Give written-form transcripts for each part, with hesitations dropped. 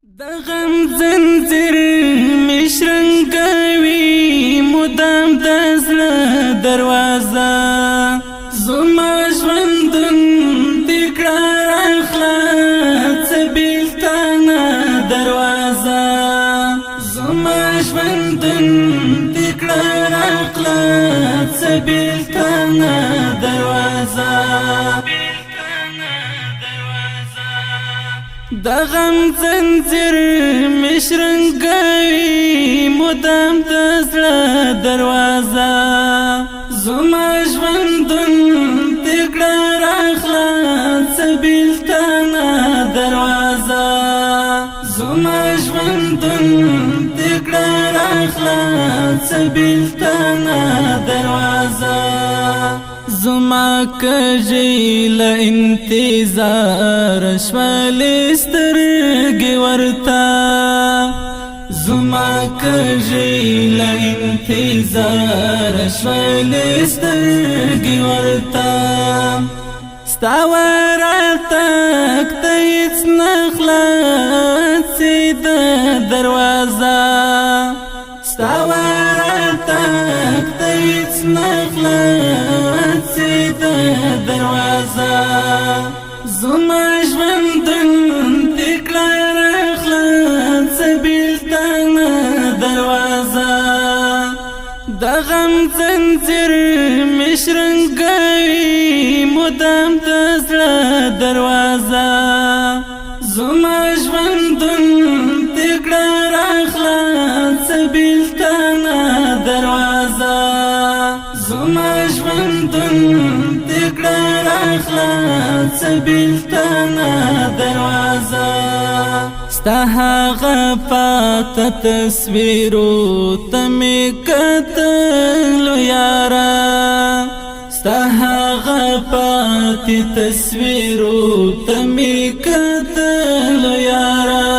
د غم زنځیر مشرنګوي مدام د زړه دروازه زما ژوندون دې کړه راخلاص بیلتانه دروازه زما ژوندون دې کړه راخلاص بیلتانه دروازه د غم زنځیر مشرنګوي مدام د زړه دروازه زما ژوندون دې کړه راخلاص بیلتانه دروازه زما ژوندون دې کړه راخلاص بیلتانه دروازه زما کجیل انتظار شوال سترګې ورتا زما کجیل انتظار شوال سترګې ورتا ستا ورتګ ته هیڅ نه خلاصېده دروازه ستا ورتګ ته هیڅ نه خلاصېده دروازه زما ژوندون دې کړه راخلاص بیلتانه دروازه د غم زنځیر مشرنګوي مدام د زړه دروازه زما ژوندون دې کړه راخلاص بیلتانه دروازه زما ژوندون دې کړه راخلاص بیلتانه دروازه ستا هغه پاته تصویرو ته مې کتلو یاره ستا هغه پاتې تصویرو ته مې کتلو یاره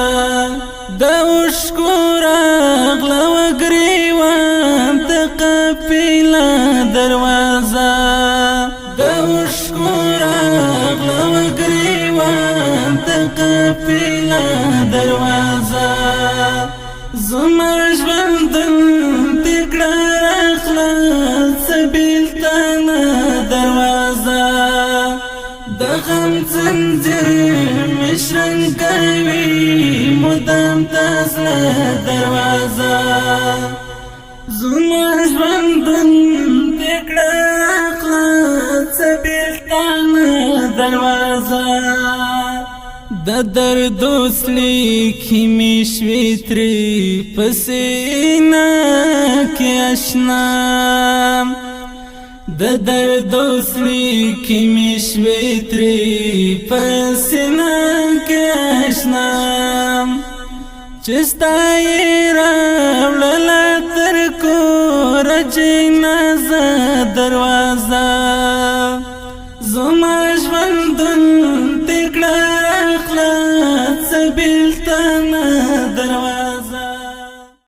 د اوښکو راغله وګریوان ته قافله دروازه د اوښکو راغله وګریوان ته قافله دروازه زما ژوندون دې کړه راخلاص بیلتانه دروازه د غم زنځیر مشرنګوي مدام د زړه دروازه زما ژوندون دې کړه راخلاص بیلتانه دروازه د درد وسلیکې مې شوې ترې په سینه کې اشنا د درد وسلیکې مې شوې ترې په سینه کې اشنا چې ستا یې راوړله تر کوره جنازه دروازه زما